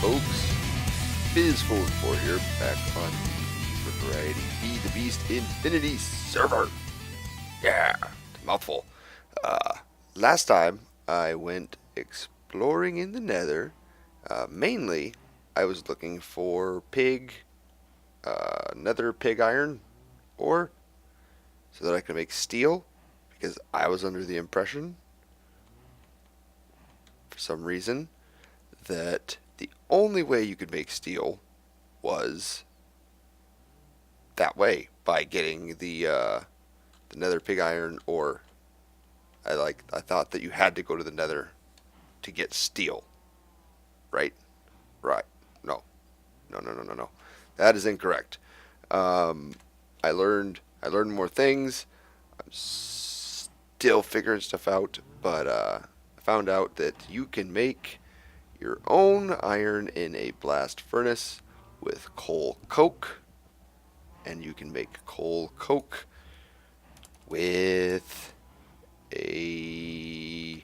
folks? Biz4 here, back on the V4Variety Feed the Beast Infinity server. Yeah, it's a mouthful. Last time I went exploring in the Nether. Mainly, I was looking for nether pig iron ore, so that I could make steel, because I was under the impression, for some reason, that the only way you could make steel was that way, by getting the nether pig iron ore. I thought that you had to go to the nether to get steel. Right? Right. No. No. That is incorrect. I learned more things. I'm still figuring stuff out, but I found out that you can make your own iron in a blast furnace with coal coke, and you can make coal coke with a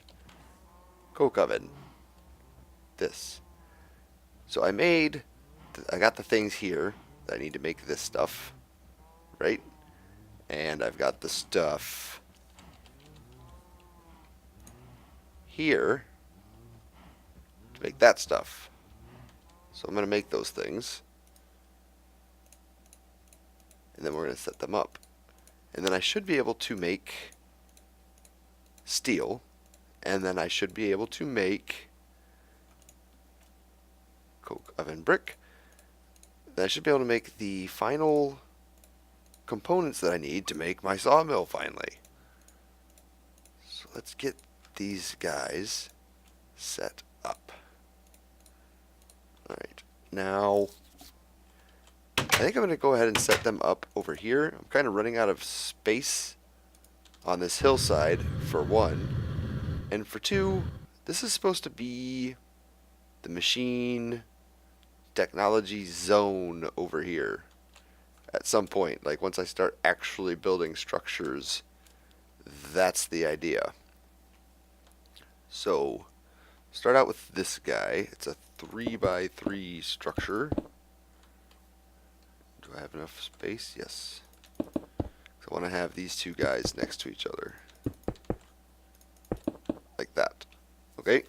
coke oven. This. So I got the things here that I need to make this stuff, right? And I've got the stuff here to make that stuff. So I'm going to make those things, and then we're going to set them up. And then I should be able to make steel, and then I should be able to make coke oven brick. Then I should be able to make the final components that I need to make my sawmill finally. So let's get these guys set up. Alright, now I think I'm going to go ahead and set them up over here. I'm kind of running out of space on this hillside, for one. And for two, this is supposed to be the machine technology zone over here at some point. Like, once I start actually building structures, that's the idea. So, start out with this guy. It's a 3x3 structure. Do I have enough space? Yes. I want to have these two guys next to each other. Like that. Okay?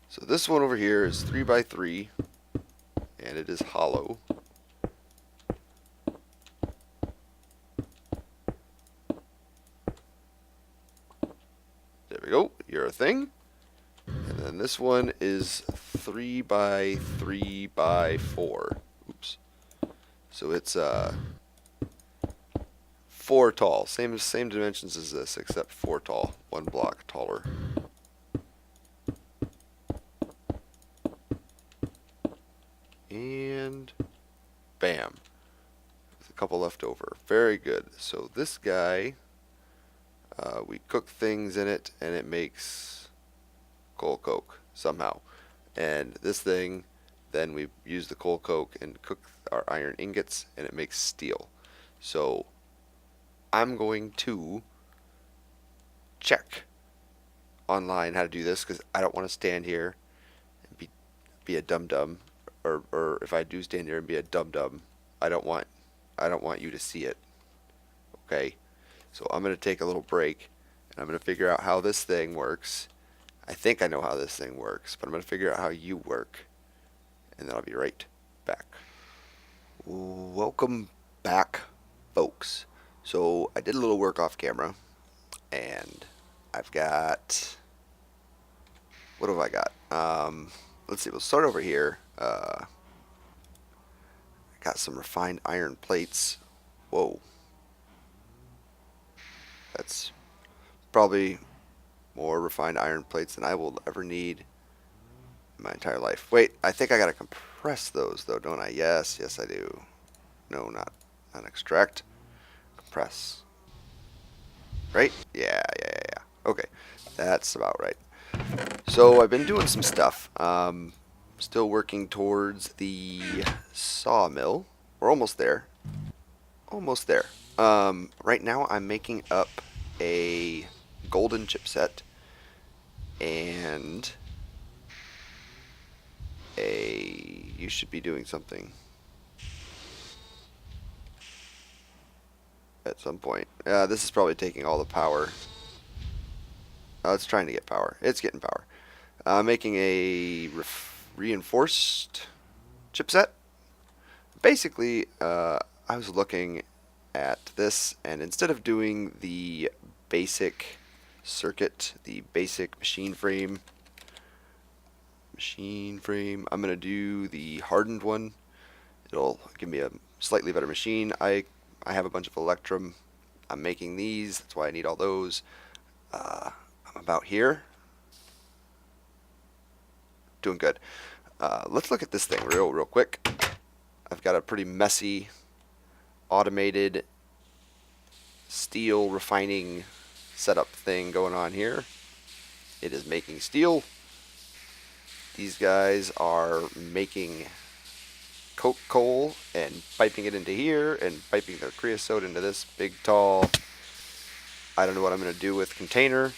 So this one over here is 3x3, and it is hollow. There we go. You're a thing. And then this one is 3x3x4. Oops. So it's 4 tall. Same dimensions as this, except 4 tall. 1 block taller. And bam. With a couple left over. Very good. So this guy, we cook things in it, and it makes coal coke somehow. And this thing, then we use the coal coke and cook our iron ingots, and it makes steel. So I'm going to check online how to do this, because I don't want to stand here and be a dum-dum. Or if I do stand here and be a dum-dum, I don't want you to see it. Okay? So I'm going to take a little break, and I'm going to figure out how this thing works. I think I know how this thing works, but I'm going to figure out how you work, and then I'll be right back. Welcome back, folks. So I did a little work off camera, and I've got, what have I got? Let's see, we'll start over here. I got some refined iron plates. Whoa. That's probably more refined iron plates than I will ever need in my entire life. Wait, I think I gotta compress those though, don't I? Yes, I do. No, not extract. Compress. Right? Yeah. Okay, that's about right. So I've been doing some stuff. Still working towards the sawmill. We're almost there. Almost there. Right now I'm making up a golden chipset, and You should be doing something at some point. This is probably taking all the power. Oh, it's trying to get power. It's getting power. Making a reinforced chipset. Basically, I was looking at this, and instead of doing the basic circuit, the basic machine frame, I'm going to do the hardened one. It'll give me a slightly better machine. I have a bunch of Electrum. I'm making these. That's why I need all those. I'm about here. Doing good. Let's look at this thing real quick. I've got a pretty messy automated steel refining setup thing going on here. It is making steel. These guys are making coke coal and piping it into here and piping their creosote into this big tall, I don't know what I'm going to do with container.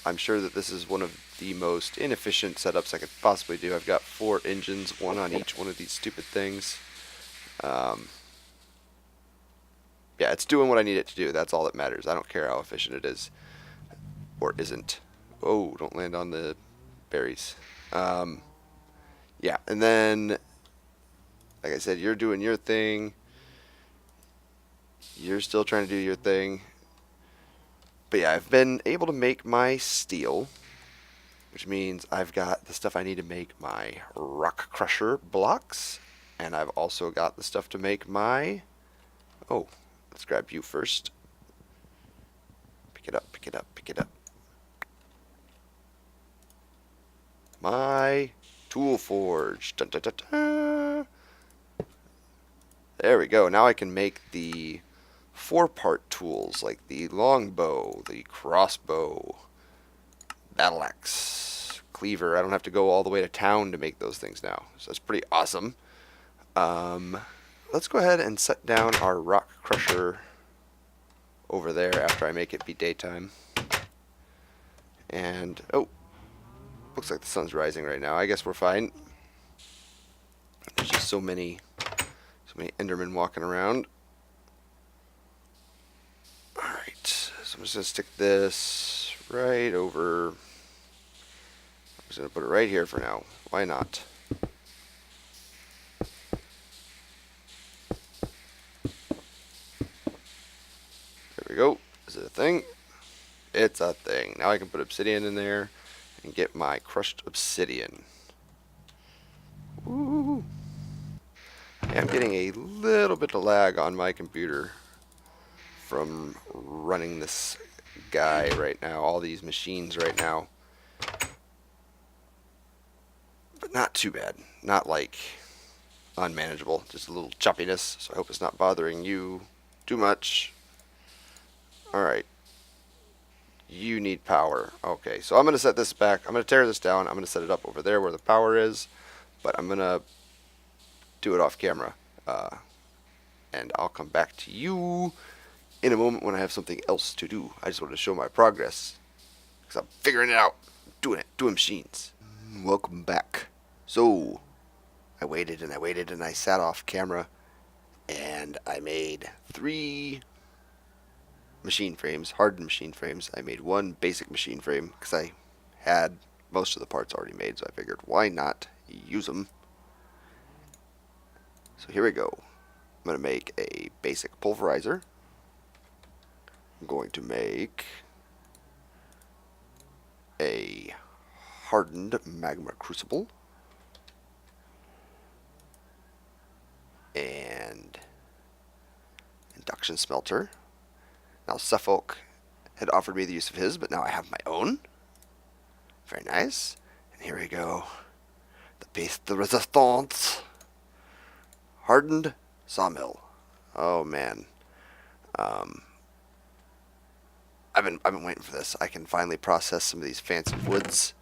I'm sure that this is one of the most inefficient setups I could possibly do. I've got 4 engines, one on each one of these stupid things. Yeah, it's doing what I need it to do. That's all that matters. I don't care how efficient it is or isn't. Oh, don't land on the berries. Yeah, and then, like I said, you're doing your thing. You're still trying to do your thing. But yeah, I've been able to make my steel, which means I've got the stuff I need to make my rock crusher blocks. And I've also got the stuff to make my... Oh, let's grab you first. Pick it up, pick it up, pick it up. My tool forge. Dun, dun, dun, dun. There we go. Now I can make the 4-part tools like the longbow, the crossbow, battle axe, cleaver. I don't have to go all the way to town to make those things now. So that's pretty awesome. Let's go ahead and set down our rock crusher over there after I make it be daytime. And, oh, looks like the sun's rising right now. I guess we're fine. There's just so many Endermen walking around. Alright, so I'm just going to stick this right over. I'm just going to put it right here for now. Why not? There we go. Is it a thing? It's a thing. Now I can put obsidian in there and get my crushed obsidian. Woo! I'm getting a little bit of lag on my computer from running this guy right now, all these machines right now. But not too bad. Not like unmanageable. Just a little choppiness, so I hope it's not bothering you too much. Alright. You need power. Okay, so I'm going to set this back. I'm going to tear this down. I'm going to set it up over there where the power is. But I'm going to do it off camera. And I'll come back to you in a moment when I have something else to do. I just want to show my progress. Because I'm figuring it out. Doing machines. Welcome back. So, I waited and I waited and I sat off camera. And I made 3 machine frames, hardened machine frames. I made 1 basic machine frame because I had most of the parts already made. So I figured, why not use them? So here we go. I'm going to make a basic pulverizer. I'm going to make a hardened magma crucible. And induction smelter. Now Suffolk had offered me the use of his, but now I have my own. Very nice. And here we go. The piece de resistance. Hardened sawmill. Oh man. I've been waiting for this. I can finally process some of these fancy woods.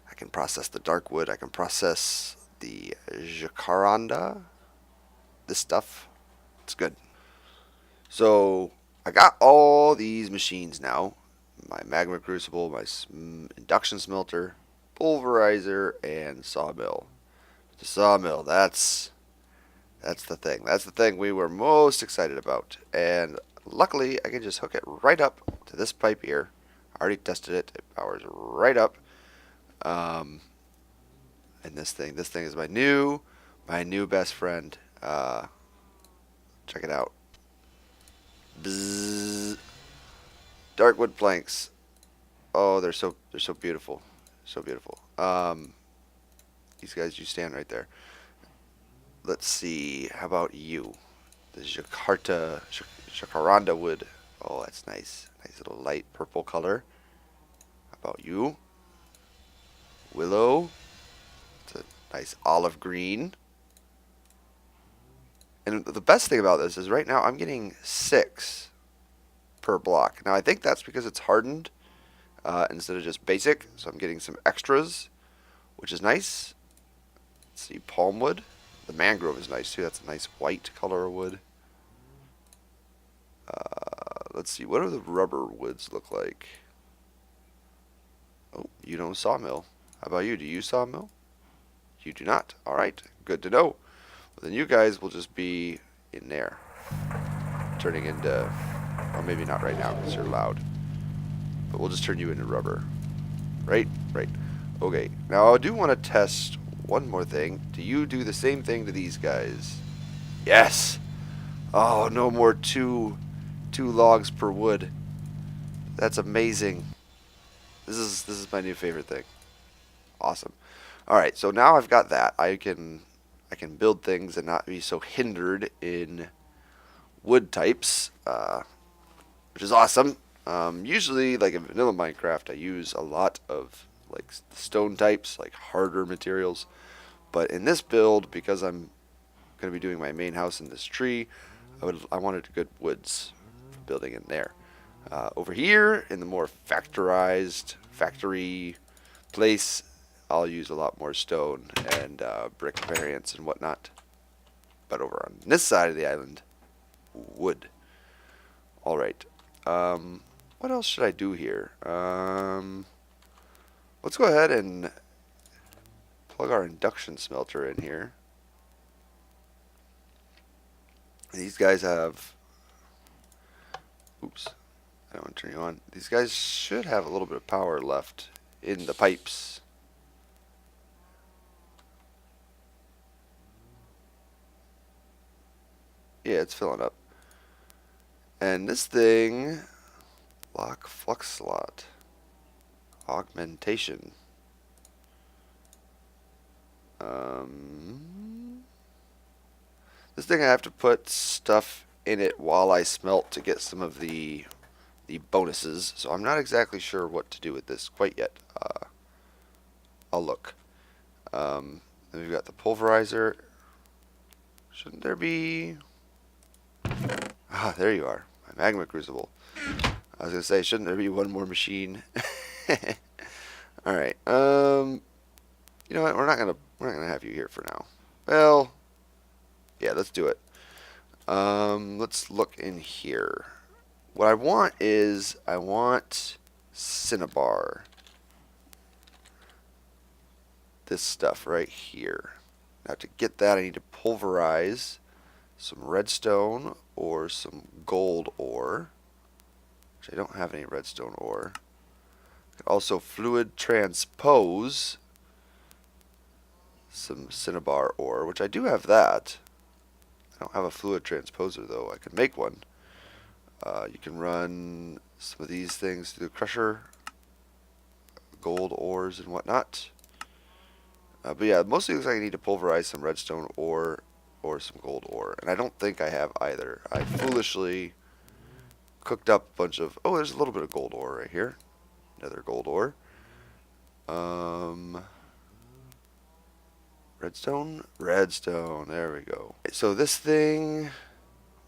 I can process the dark wood. I can process the jacaranda. This stuff. It's good. So I got all these machines now. My magma crucible, my induction smelter, pulverizer, and sawmill. The sawmill, that's the thing. That's the thing we were most excited about. And luckily, I can just hook it right up to this pipe here. I already tested it. It powers right up. And this thing is my new best friend. Check it out. Bzzz. Darkwood planks. Oh, they're so beautiful. So beautiful. These guys, you stand right there. Let's see. How about you? The jacaranda wood. Oh, that's nice. Nice little light purple color. How about you? Willow. It's a nice olive green. And the best thing about this is right now I'm getting 6 per block. Now I think that's because it's hardened instead of just basic. So I'm getting some extras, which is nice. Let's see, palm wood. The mangrove is nice too. That's a nice white color of wood. Let's see, what do the rubber woods look like? Oh, you don't sawmill. How about you? Do you sawmill? You do not. All right, good to know. Well, then you guys will just be in there, turning into, well, maybe not right now because you're loud, but we'll just turn you into rubber. Right? Right. Okay, now I do want to test one more thing. Do you do the same thing to these guys? Yes! Oh, no more two logs per wood. That's amazing. This is my new favorite thing. Awesome. All right, so now I've got that. I can build things and not be so hindered in wood types, which is awesome. Usually, like in vanilla Minecraft, I use a lot of like stone types, like harder materials. But in this build, because I'm going to be doing my main house in this tree, I wanted good woods for building in there. Over here, in the more factory place, I'll use a lot more stone and brick variants and whatnot. But over on this side of the island, wood. All right. What else should I do here? Let's go ahead and plug our induction smelter in here. These guys have... Oops. I don't want to turn you on. These guys should have a little bit of power left in the pipes. Yeah, it's filling up. And this thing, lock flux slot, augmentation. This thing I have to put stuff in it while I smelt to get some of the bonuses. So I'm not exactly sure what to do with this quite yet. I'll look. Then we've got the pulverizer. Shouldn't there be... Ah, there you are. My magma crucible. I was gonna say, shouldn't there be one more machine? All right. You know what? We're not gonna have you here for now. Well, yeah, let's do it. Let's look in here. What I want is cinnabar. This stuff right here. Now to get that, I need to pulverize some redstone or some gold ore, which I don't have any redstone ore. Also fluid transpose some cinnabar ore, which I do have that. I don't have a fluid transposer though. I can make one. You can run some of these things through the crusher, gold ores and whatnot. But yeah, mostly looks like I need to pulverize some redstone ore or some gold ore, and I don't think I have either. I foolishly cooked up a bunch of... Oh, there's a little bit of gold ore right here. Another gold ore. Redstone? Redstone. There we go. So this thing,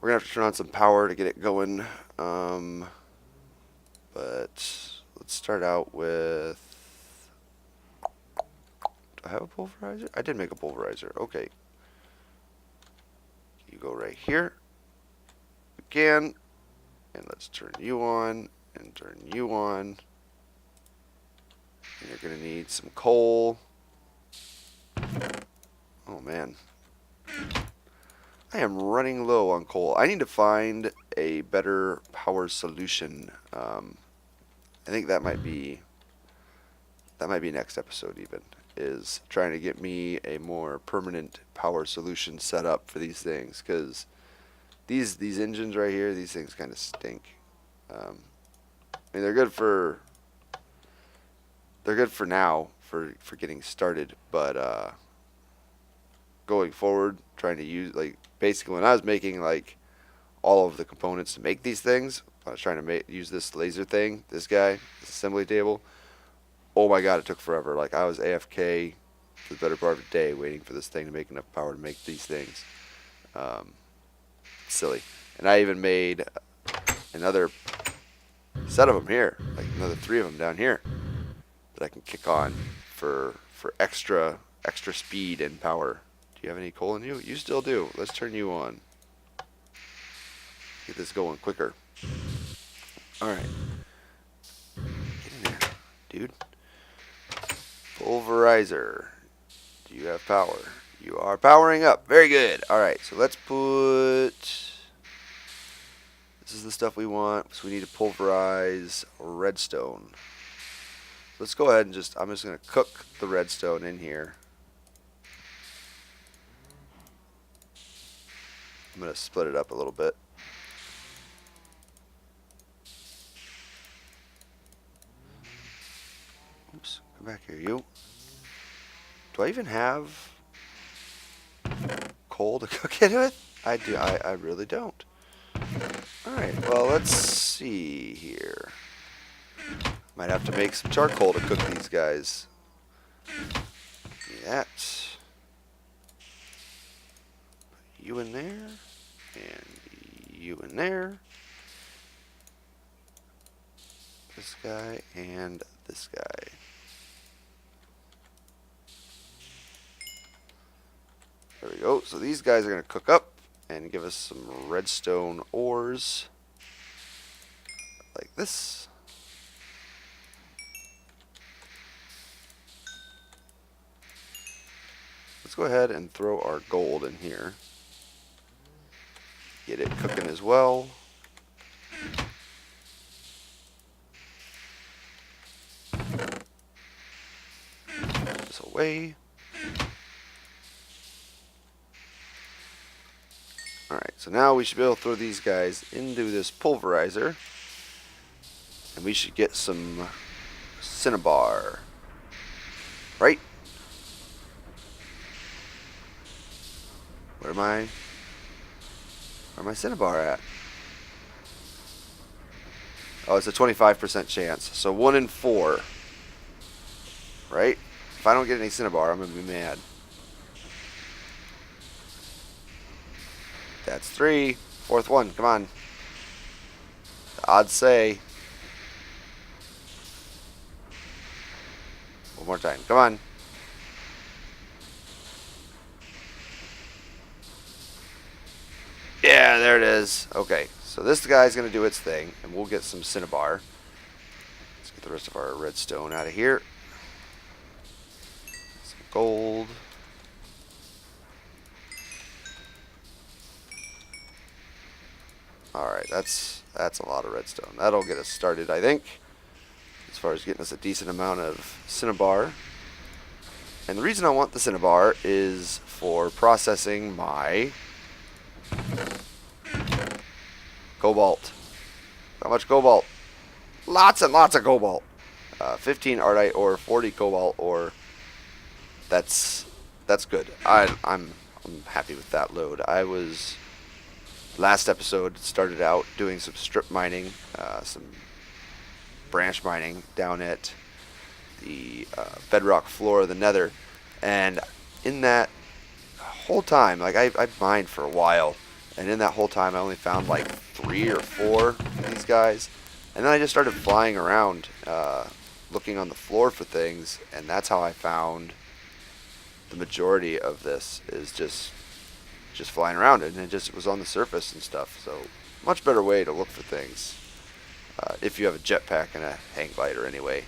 we're going to have to turn on some power to get it going. But let's start out with... Do I have a pulverizer? I did make a pulverizer. Okay. You go right here. Again. And let's turn you on and turn you on. And you're going to need some coal. Oh man. I am running low on coal. I need to find a better power solution. I think that might be next episode even, is trying to get me a more permanent power solution set up for these things, because these engines right here, these things kind of stink. I mean, they're good for now for getting started, but going forward, trying to use, like, basically when I was making like all of the components to make these things, I was trying to use this laser thing, this guy, this assembly table. Oh my god, it took forever. Like, I was AFK for the better part of a day waiting for this thing to make enough power to make these things. Silly. And I even made another set of them here, like another 3 of them down here that I can kick on for extra speed and power. Do you have any coal in you? You still do. Let's turn you on. Get this going quicker. Alright. Get in there, dude. Pulverizer. Do you have power? You are powering up. Very good. Alright, so let's put... This is the stuff we want. So we need to pulverize redstone. Let's go ahead and I'm just going to cook the redstone in here. I'm going to split it up a little bit. Oops, come back here, you. Do I even have coal to cook it with? I do. I really don't. Alright, well, let's see here. Might have to make some charcoal to cook these guys. That. Put you in there. And you in there. This guy and this guy. There we go. So these guys are going to cook up and give us some redstone ores. Like this. Let's go ahead and throw our gold in here. Get it cooking as well. Put this away. Alright, so now we should be able to throw these guys into this pulverizer. And we should get some cinnabar. Right? Where my cinnabar at? Oh, it's a 25% chance. So 1 in 4. Right? If I don't get any cinnabar, I'm going to be mad. That's 3. 4th one. Come on. The odds say. One more time. Come on. Yeah, there it is. Okay, so this guy's going to do its thing, and we'll get some cinnabar. Let's get the rest of our redstone out of here. Some gold. Alright, that's a lot of redstone. That'll get us started, I think, as far as getting us a decent amount of cinnabar. And the reason I want the cinnabar is for processing my cobalt. How much cobalt? Lots and lots of cobalt. 15 ardite ore, 40 cobalt ore. That's good. I'm happy with that load. I was last episode started out doing some strip mining, some branch mining down at the bedrock floor of the Nether, and in that whole time, like I mined for a while, and in that whole time I only found like 3 or 4 of these guys, and then I just started flying around looking on the floor for things, and that's how I found the majority of this, is just flying around it, and it was on the surface and stuff. So much better way to look for things if you have a jetpack and a hang glider anyway.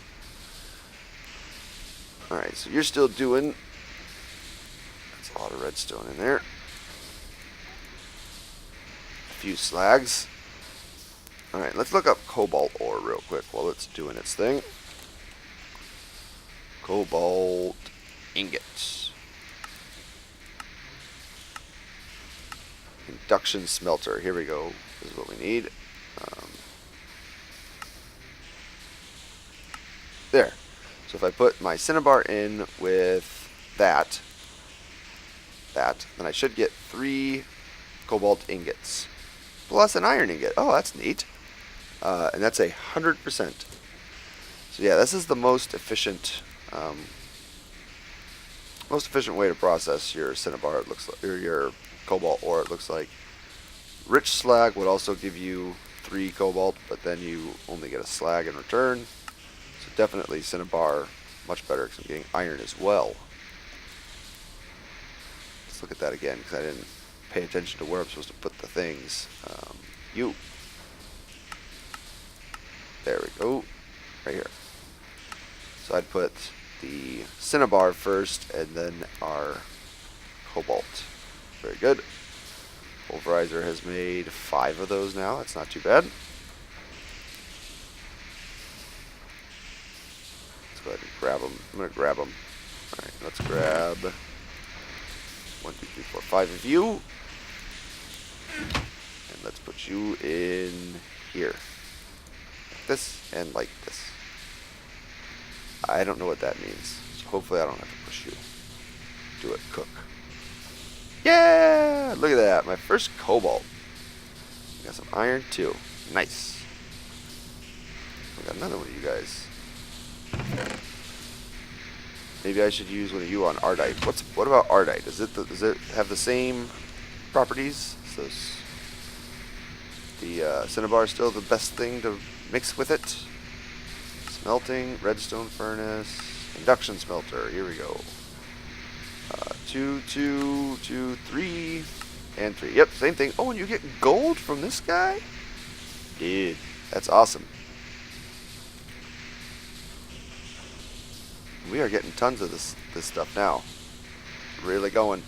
Alright, so you're still doing... That's a lot of redstone in there. A few slags. Alright, let's look up cobalt ore real quick while it's doing its thing. Cobalt ingots. Induction smelter. Here we go. This is what we need. There. So if I put my cinnabar in with that, then I should get 3 cobalt ingots. Plus an iron ingot. Oh, that's neat. And that's 100%. So yeah, this is the most efficient way to process your cinnabar. It looks like, or your cobalt ore. It looks like. Rich slag would also give you 3 cobalt, but then you only get a slag in return. So definitely cinnabar, much better because I'm getting iron as well. Let's look at that again because I didn't pay attention to where I'm supposed to put the things. There we go. Right here. So I'd put the cinnabar first and then our cobalt. Very good. Pulverizer has made 5 of those now. That's not too bad. Let's go ahead and grab them. I'm going to grab them. Alright, let's grab 1, 2, 3, 4, 5 of you. And let's put you in here. Like this and like this. I don't know what that means. So hopefully I don't have to push you. Do it, cook. Yeah! Look at that. My first cobalt. Got some iron too. Nice. I got another one of you guys. Maybe I should use one of you on Ardite. What about Ardite? Does it have the same properties? So the cinnabar is still the best thing to mix with it. Smelting, redstone furnace, induction smelter. Here we go. 2, 2, 2, 3, and 3. Yep, same thing. Oh, and you get gold from this guy? Dude, that's awesome. We are getting tons of this stuff now. Really going.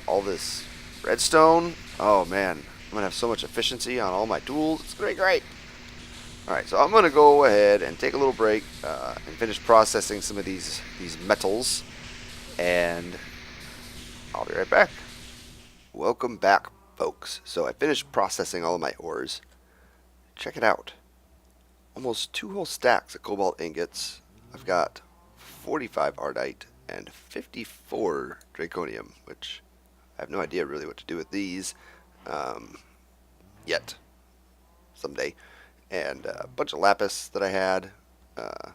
All this redstone. Oh man, I'm gonna have so much efficiency on all my tools. It's gonna be great. Alright, so I'm gonna go ahead and take a little break and finish processing some of these metals. And I'll be right back. Welcome back, folks. So I finished processing all of my ores. Check it out. Almost 2 whole stacks of cobalt ingots. I've got 45 ardite and 54 draconium, which I have no idea really what to do with these yet. Someday. And a bunch of lapis that I had. I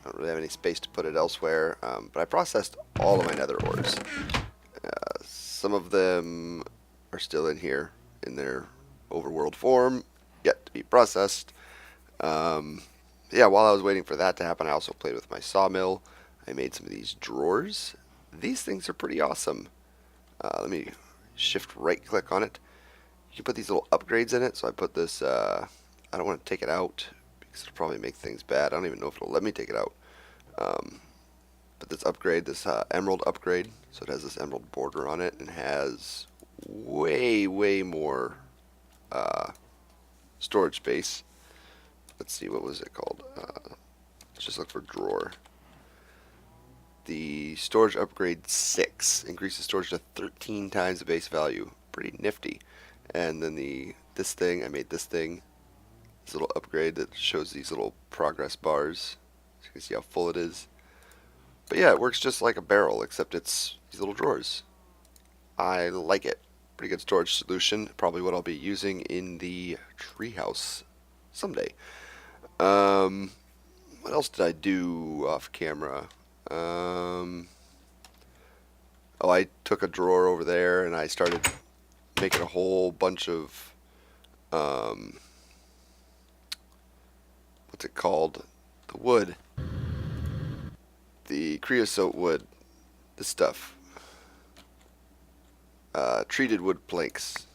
don't really have any space to put it elsewhere, but I processed all of my nether ores. Some of them are still in here in their overworld form, yet to be processed. Yeah, while I was waiting for that to happen, I also played with my sawmill. I made some of these drawers. These things are pretty awesome. Let me shift right click on it. You can put these little upgrades in it, so I put this, I don't want to take it out because it'll probably make things bad. I don't even know if it'll let me take it out. But this upgrade, this emerald upgrade, so it has this emerald border on it and has way more storage space. Let's see, what was it called? Let's just look for drawer. The storage upgrade 6 increases storage to 13 times the base value. Pretty nifty. And then this thing, I made this thing, this little upgrade that shows these little progress bars. So you can see how full it is. But yeah, it works just like a barrel, except it's these little drawers. I like it. Pretty good storage solution. Probably what I'll be using in the treehouse someday. What else did I do off camera? Oh, I took a drawer over there and I started making a whole bunch of what's it called? The wood. The creosote wood. This stuff. Treated wood planks.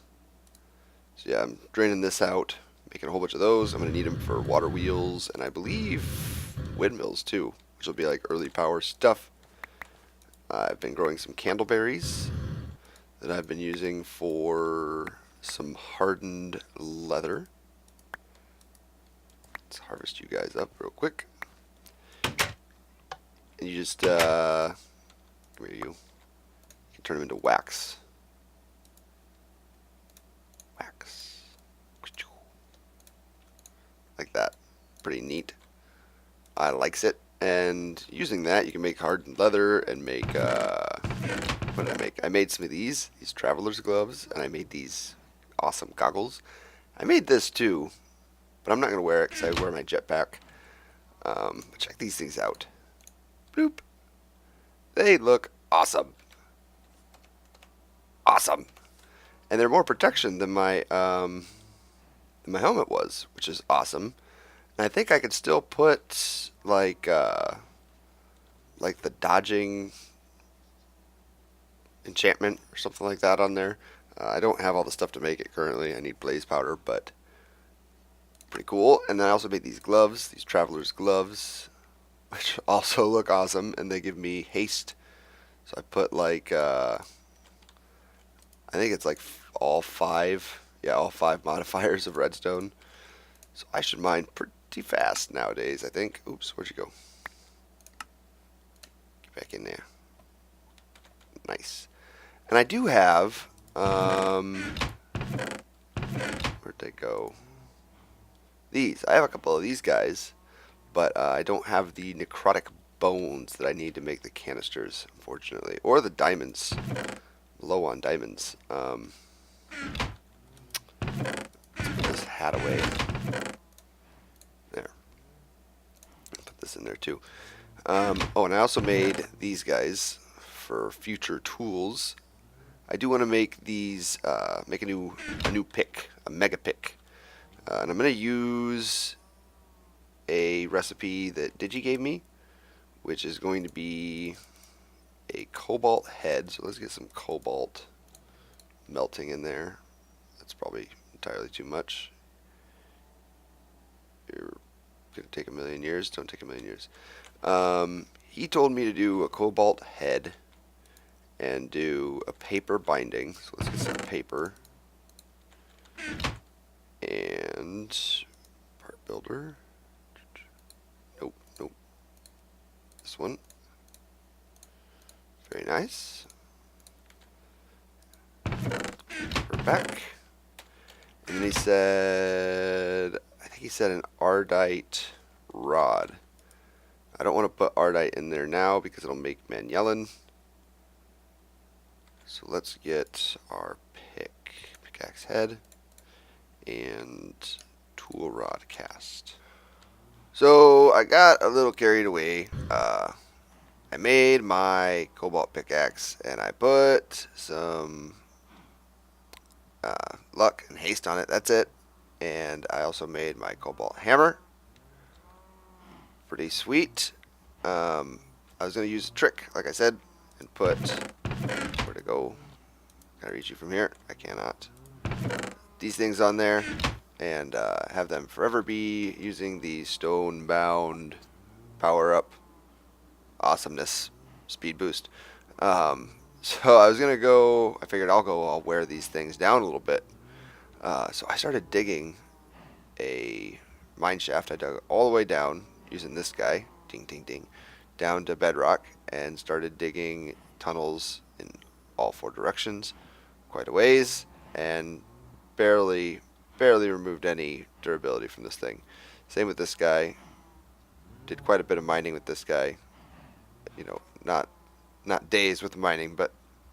So yeah, I'm draining this out, making a whole bunch of those. I'm going to need them for water wheels and I believe windmills too, which will be like early power stuff. I've been growing some candleberries that I've been using for some hardened leather. Let's harvest you guys up real quick. And you just, come here, you can turn them into wax. Wax. Like that. Pretty neat. I likes it. And using that, you can make hardened leather and make, what did I make? I made some of these traveler's gloves, and I made these awesome goggles. I made this too, but I'm not going to wear it because I wear my jetpack. Check these things out. Bloop. They look awesome. Awesome. And they're more protection than my helmet was, which is awesome. And I think I could still put like the dodging enchantment or something like that on there. I don't have all the stuff to make it currently. I need blaze powder, but pretty cool. And then I also made these gloves, these traveler's gloves, which also look awesome, and they give me haste. So I put like I think it's like all five modifiers of redstone. So I should mine pretty fast nowadays, I think. Oops, where'd you go? Get back in there. Nice. And I do have where'd they go? These. I have a couple of these guys, but I don't have the necrotic bones that I need to make the canisters, unfortunately, or the diamonds. Low on diamonds. Let's put this hat away. There. Put this in there too. Oh, and I also made these guys for future tools. I do want to make these, make a new pick, a mega pick. And I'm going to use a recipe that Digi gave me, which is going to be a cobalt head. So let's get some cobalt melting in there. That's probably entirely too much. You're going to take a million years. Don't take a million years. He told me to do a cobalt head and do a paper binding. So let's get some paper. And part builder. Nope, nope. This one. Very nice. We're back. And then he said, I think he said an ardite rod. I don't want to put ardite in there now because it'll make men yellin'. So let's get our pickaxe head and tool rod cast. So I got a little carried away. I made my cobalt pickaxe and I put some luck and haste on it. That's it. And I also made my cobalt hammer. Pretty sweet. I was going to use a trick, like I said, and put, where to go? Can I reach you from here? I cannot. These things on there and have them forever be using the stone bound power up awesomeness speed boost. So I was gonna go, I figured I'll wear these things down a little bit. So I started digging a mine shaft. I dug all the way down using this guy, ding ding ding, down to bedrock, and started digging tunnels in all four directions quite a ways, and barely removed any durability from this thing. Same with this guy. Did quite a bit of mining with this guy. You know, not days with the mining, but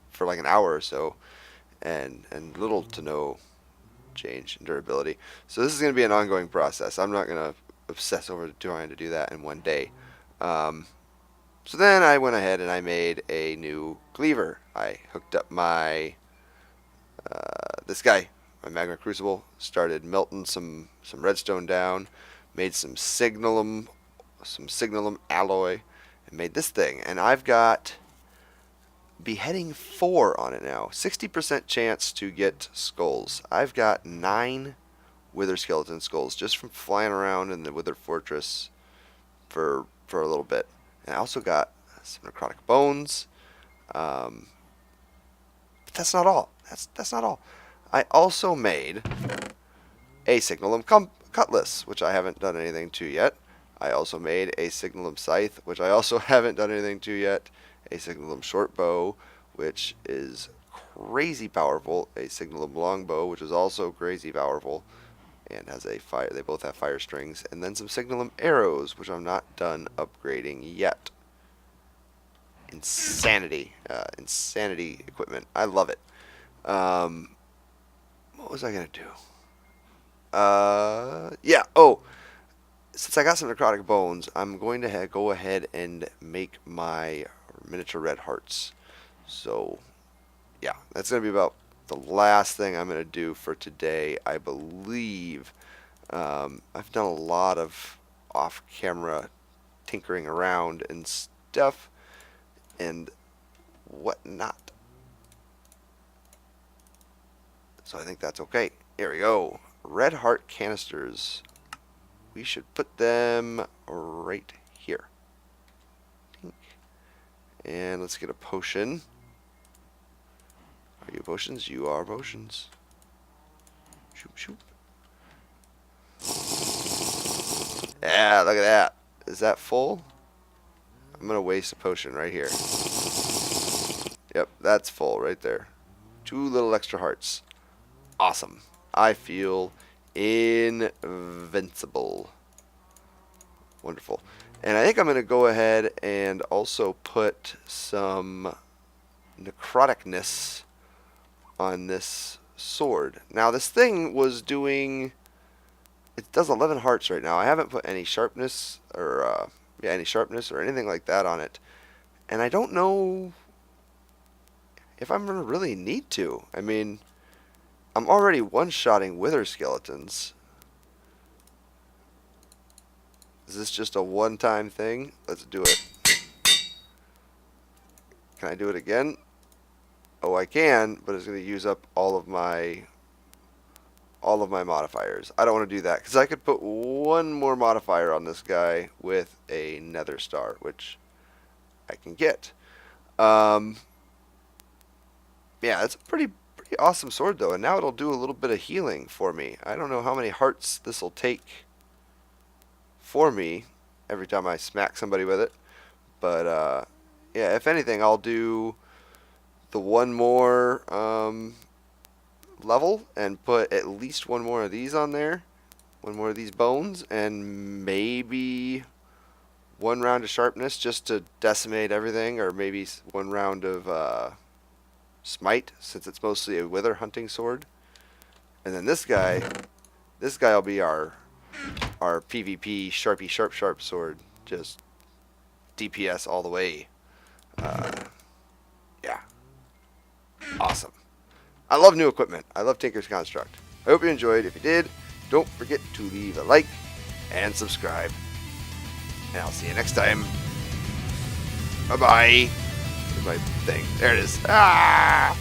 for like an hour or so, and little to no change in durability. So this is going to be an ongoing process. I'm not going to obsess over trying to do that in one day. So then I went ahead and I made a new cleaver. I hooked up my this guy, my magma crucible, started melting some redstone down, made some signalum alloy, and made this thing. And I've got beheading 4 on it now. 60% chance to get skulls. I've got 9 wither skeleton skulls just from flying around in the wither fortress for a little bit. And I also got some necrotic bones. But that's not all. That's not all. I also made a signalum cutlass, which I haven't done anything to yet. I also made a signalum scythe, which I also haven't done anything to yet. A signalum short bow, which is crazy powerful. A signalum longbow, which is also crazy powerful, and has a fire. They both have fire strings, and then some signalum arrows, which I'm not done upgrading yet. Insanity, insanity equipment. I love it. What was I gonna do? Yeah. Oh, since I got some necrotic bones, I'm going to go ahead and make my miniature red hearts. So, yeah, that's going to be about the last thing I'm going to do for today, I believe. I've done a lot of off-camera tinkering around and stuff and whatnot. So I think that's okay. Here we go. Red heart canisters. We should put them right here. And let's get a potion. Are you potions? You are potions. Shoop, shoop. Yeah, look at that. Is that full? I'm going to waste a potion right here. Yep, that's full right there. 2 little extra hearts. Awesome. I feel invincible. Wonderful. And I think I'm going to go ahead and also put some necroticness on this sword. Now this thing was doing, it does 11 hearts right now. I haven't put any sharpness or any sharpness or anything like that on it. And I don't know if I'm going to really need to. I mean, I'm already one-shotting wither skeletons. Is this just a one-time thing? Let's do it. Can I do it again? Oh, I can, but it's going to use up all of my modifiers. I don't want to do that because I could put one more modifier on this guy with a nether star, which I can get. Yeah, it's a pretty awesome sword though, and now it'll do a little bit of healing for me. I don't know how many hearts this will take for me every time I smack somebody with it, but yeah, if anything, I'll do the one more level and put at least one more of these on there, one more of these bones, and maybe one round of sharpness just to decimate everything, or maybe one round of smite, since it's mostly a wither hunting sword. And then this guy will be our PvP Sharpie Sharp sword, just DPS all the way. Yeah, awesome. I love new equipment. I love Tinker's Construct. I hope you enjoyed. If you did, don't forget to leave a like and subscribe. And I'll see you next time. Bye bye. Where's my thing? There it is. Ah!